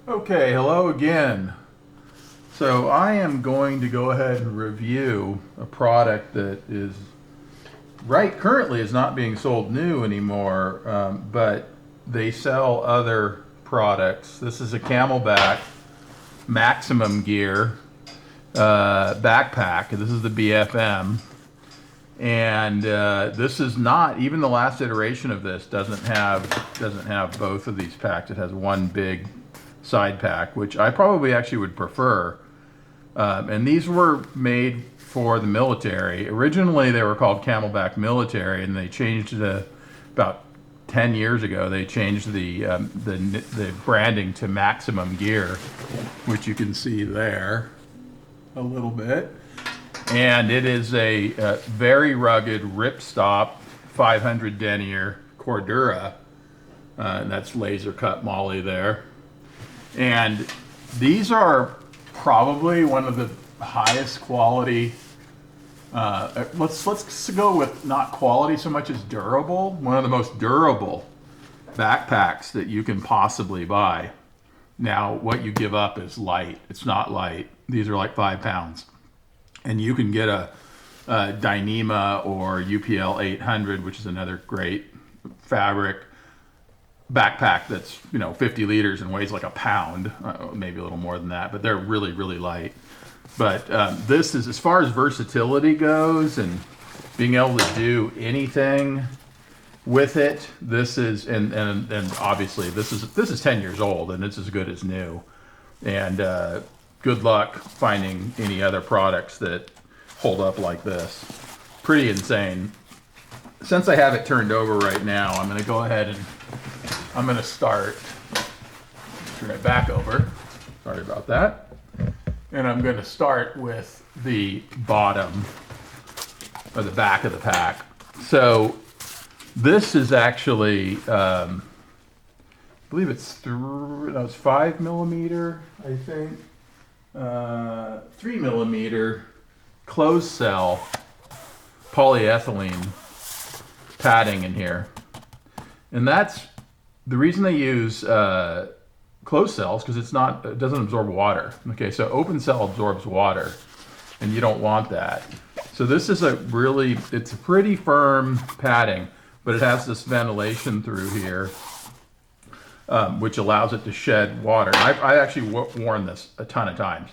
Okay, hello again. So I am going to go ahead and review a product that is currently is not being sold new anymore, but they sell other products. This is a Camelback Maximum Gear backpack. This is the BFM, and this is not even the last iteration of this doesn't have both of these packs. It has one big side pack, which I probably actually would prefer. And these were made for the military. Originally, they were called Camelback Military, and they changed about 10 years ago. They changed the branding to Maximum Gear, which you can see there a little bit. And it is a very rugged ripstop 500 denier Cordura. And that's laser cut MOLLE there. And these are probably one of the highest quality, let's go with not quality so much as durable, one of the most durable backpacks that you can possibly buy. Now, what you give up is light. It's not light. These are like 5 pounds. And you can get a Dyneema or UPL 800, which is another great fabric backpack that's 50 liters and weighs like a pound, maybe a little more than that, but they're really, really light. But this is, as far as versatility goes and being able to do anything with it, this is, and obviously this is 10 years old and it's as good as new. And good luck finding any other products that hold up like this. Pretty insane. Since I have it turned over right now, I'm going to go ahead and I'm going to turn it back over. Sorry about that. And I'm going to start with the bottom or the back of the pack. So this is actually, I believe it's 5 millimeter, I think, 3 millimeter closed cell polyethylene padding in here. And that's the reason they use closed cells, because it doesn't absorb water. Okay, so open cell absorbs water, and you don't want that. So this is it's a pretty firm padding, but it has this ventilation through here, which allows it to shed water. I actually worn this a ton of times.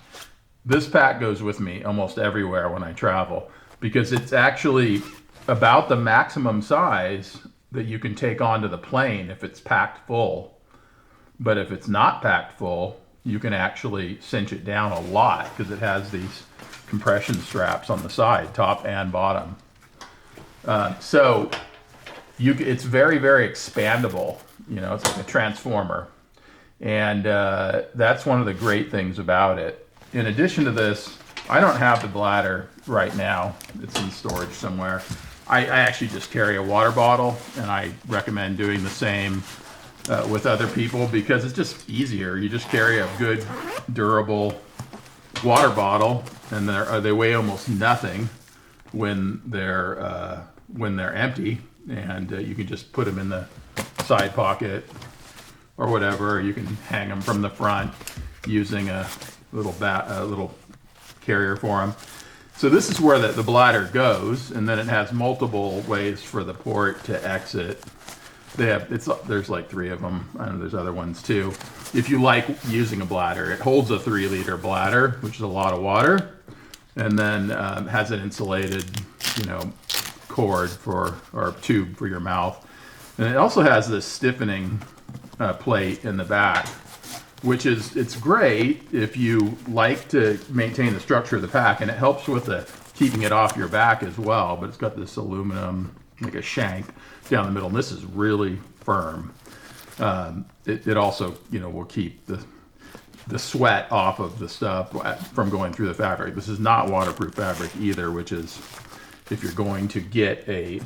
This pack goes with me almost everywhere when I travel, because it's actually about the maximum size that you can take onto the plane if it's packed full. But if it's not packed full, you can actually cinch it down a lot because it has these compression straps on the side, top and bottom. So it's very, very expandable. It's like a transformer. And that's one of the great things about it. In addition to this, I don't have the bladder right now. It's in storage somewhere. I actually just carry a water bottle, and I recommend doing the same with other people because it's just easier. You just carry a good, durable water bottle, and they weigh almost nothing when they're empty, and you can just put them in the side pocket or whatever. Or you can hang them from the front using a little carrier for them. So this is where the bladder goes, and then it has multiple ways for the port to exit. There's like 3 of them. I know there's other ones too. If you like using a bladder, it holds a 3-liter bladder, which is a lot of water, and then has an insulated, cord or tube for your mouth. And it also has this stiffening plate in the back, which it's great if you like to maintain the structure of the pack, and it helps with keeping it off your back as well. But it's got this aluminum, like a shank down the middle, and this is really firm. It also, will keep the sweat off of the stuff from going through the fabric. This is not waterproof fabric either, which is, if you're going to get a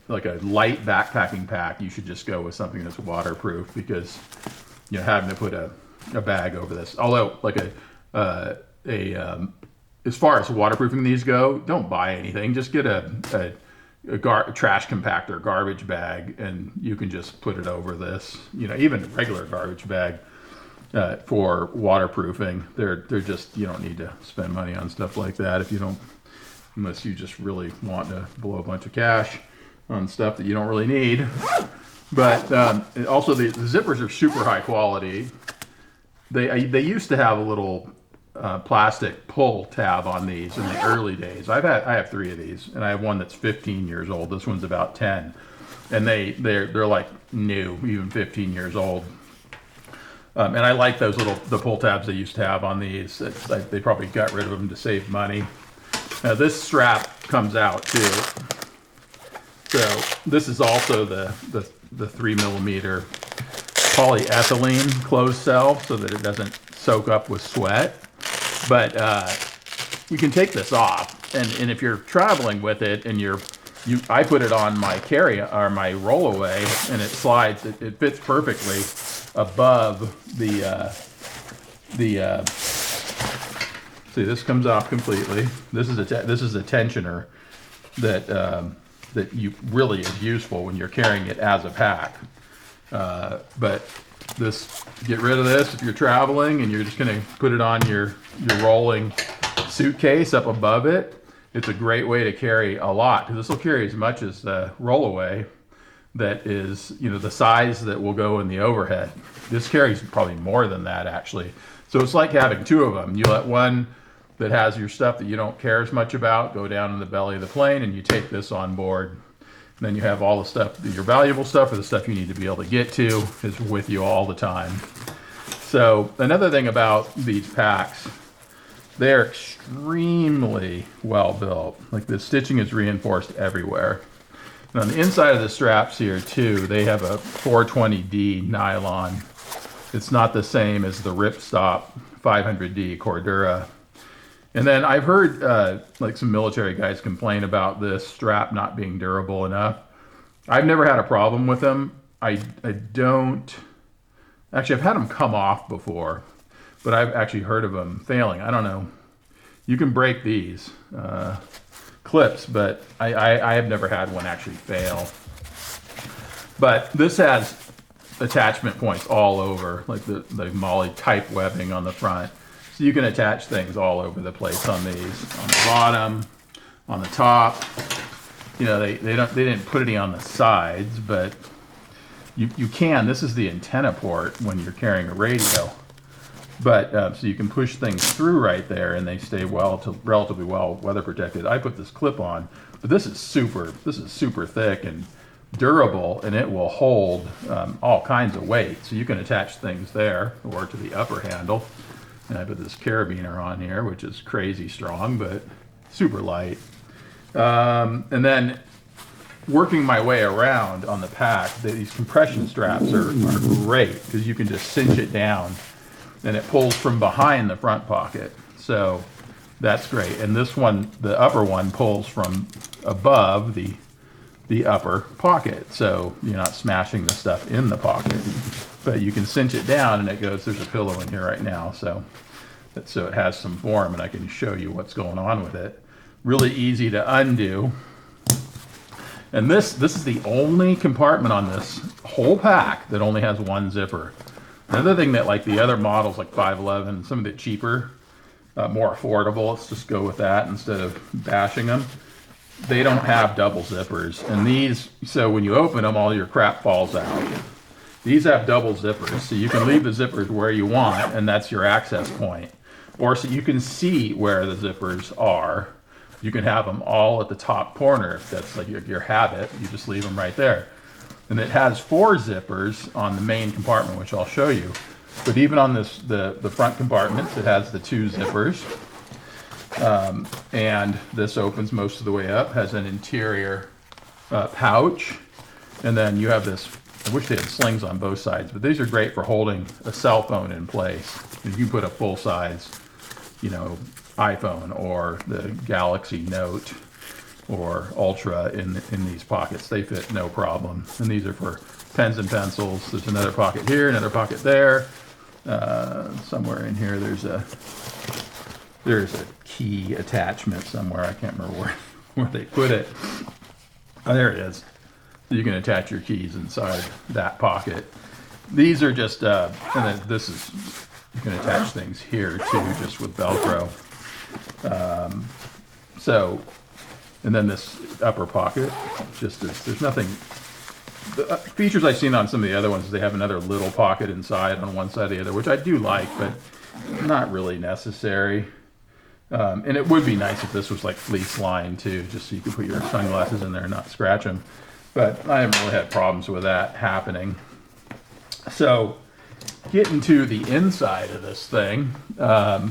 light backpacking pack, you should just go with something that's waterproof, because having to put a bag over this. Although, as far as waterproofing these go, don't buy anything. Just get a trash compactor, garbage bag, and you can just put it over this. Even a regular garbage bag for waterproofing. They're just, you don't need to spend money on stuff like that if you don't, unless you just really want to blow a bunch of cash on stuff that you don't really need. But also the zippers are super high quality. They used to have a little plastic pull tab on these in the early days. I have 3 of these, and I have one that's 15 years old. This one's about 10, and they're like new, even 15 years old. And I like those the pull tabs they used to have on these. They probably got rid of them to save money. Now this strap comes out too. So this is also the 3mm polyethylene closed cell so that it doesn't soak up with sweat. But you can take this off, and if you're traveling with it and I put it on my my rollaway, and it slides. It fits perfectly above the see, this comes off completely. This is a tensioner that really is useful when you're carrying it as a pack. But get rid of this if you're traveling and you're just going to put it on your rolling suitcase up above it. It's a great way to carry a lot, because this will carry as much as the rollaway that is, the size that will go in the overhead. This carries probably more than that, actually. So it's like having 2 of them. You let one that has your stuff that you don't care as much about go down in the belly of the plane, and you take this on board. And then you have all the stuff, your valuable stuff, or the stuff you need to be able to get to, is with you all the time. So another thing about these packs, they're extremely well built. Like, the stitching is reinforced everywhere. And on the inside of the straps here too, they have a 420D nylon. It's not the same as the ripstop 500D Cordura. And then I've heard like some military guys complain about this strap not being durable enough. I've never had a problem with them. I don't, actually I've had them come off before, but I've actually heard of them failing. I don't know. You can break these clips, but I have never had one actually fail. But this has attachment points all over, like the MOLLE type webbing on the front. So you can attach things all over the place on these, on the bottom, on the top. They didn't put any on the sides, but you can. This is the antenna port when you're carrying a radio. But so you can push things through right there, and they stay relatively well weather protected. I put this clip on, but this is super thick and durable, and it will hold all kinds of weight. So you can attach things there or to the upper handle. And I put this carabiner on here, which is crazy strong, but super light. And then working my way around on the pack, these compression straps are great, because you can just cinch it down and it pulls from behind the front pocket. So that's great. And this one, the upper one, pulls from above the upper pocket. So you're not smashing the stuff in the pocket, but you can cinch it down and it goes, there's a pillow in here right now. So it has some form, and I can show you what's going on with it. Really easy to undo. And this is the only compartment on this whole pack that only has one zipper. Another thing that, like the other models, like 511, some of the cheaper, more affordable, let's just go with that instead of bashing them. They don't have double zippers. And these, so when you open them, all your crap falls out. These have double zippers, so you can leave the zippers where you want, and that's your access point. Or so you can see where the zippers are. You can have them all at the top corner if that's like your habit. You just leave them right there. And it has 4 zippers on the main compartment, which I'll show you. But even on this, the front compartment, it has the 2 zippers. And this opens most of the way up, has an interior pouch. And then you have this, I wish they had slings on both sides, but these are great for holding a cell phone in place. You can put a full-size, iPhone or the Galaxy Note or Ultra in these pockets. They fit no problem. And these are for pens and pencils. There's another pocket here, another pocket there. Somewhere in here there's a key attachment somewhere. I can't remember where they put it. Oh, there it is. You can attach your keys inside that pocket. these are just, and then this is, you can attach things here too, just with Velcro. So, and then this upper pocket, just there's nothing. The features I've seen on some of the other ones is they have another little pocket inside on one side or the other, which I do like, but not really necessary. And it would be nice if this was like fleece lined too, just so you could put your sunglasses in there and not scratch them. But I haven't really had problems with that happening. So getting to the inside of this thing, I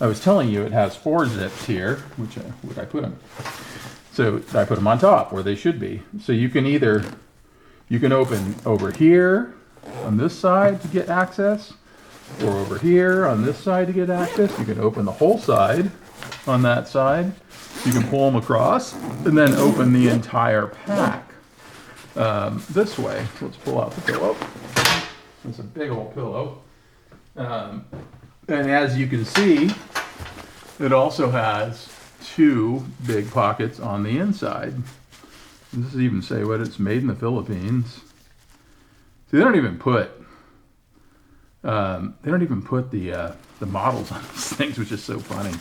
was telling you it has 4 zips here, which I put them. So I put them on top where they should be. So you can open over here on this side to get access, or over here on this side to get access. You can open the whole side on that side. You can pull them across and then open the entire pack this way. So let's pull out the pillow. It's a big old pillow. And as you can see, it also has 2 big pockets on the inside. This doesn't even say what it's made in the Philippines. See, they don't even put the models on these things, which is so funny.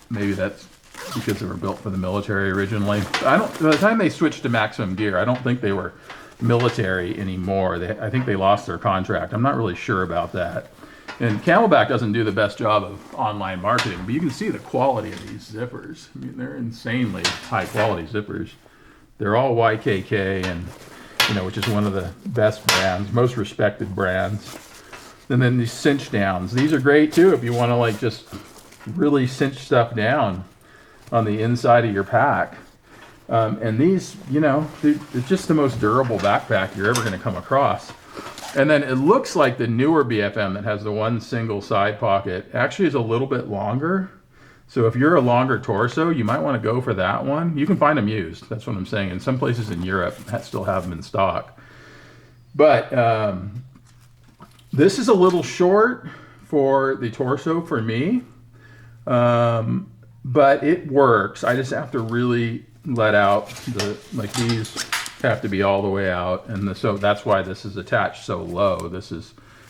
Maybe that's because they were built for the military originally. By the time they switched to Maximum Gear, I don't think they were military anymore. I think they lost their contract. I'm not really sure about that. And Camelback doesn't do the best job of online marketing, but you can see the quality of these zippers. I mean, they're insanely high quality zippers. They're all YKK, and which is one of the best brands, most respected brands. And then these cinch downs. These are great too if you want to like just really cinch stuff down on the inside of your pack. And these, they're just the most durable backpack you're ever going to come across. And then it looks like the newer BFM that has the one single side pocket actually is a little bit longer. So if you're a longer torso, you might want to go for that one. You can find them used. That's what I'm saying. And some places in Europe still have them in stock. But this is a little short for the torso for me. But it works. I just have to really let out these have to be all the way out, and so that's why this is attached so low.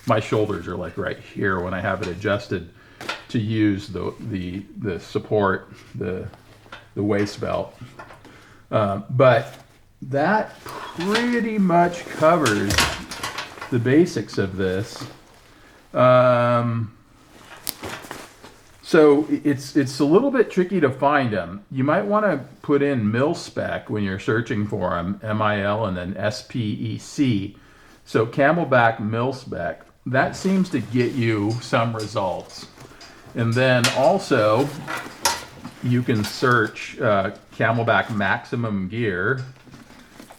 My shoulders are like right here when I have it adjusted to use the support, the waist belt. But that pretty much covers the basics of this. So it's a little bit tricky to find them. You might want to put in Mil Spec when you're searching for them, MIL and then SPEC. So Camelback Mil Spec. That seems to get you some results. And then also you can search Camelback Maximum Gear,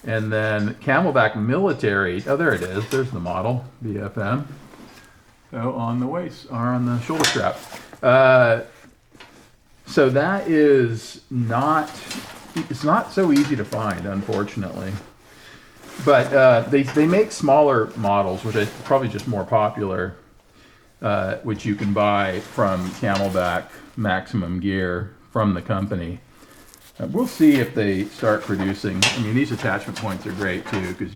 and then Camelback Military. Oh, there it is. There's the model, BFM. So on the waist or on the shoulder strap. So that is it's not so easy to find, unfortunately. But they make smaller models, which are probably just more popular, which you can buy from Camelback Maximum Gear from the company. We'll see if they start producing. I mean, these attachment points are great too, because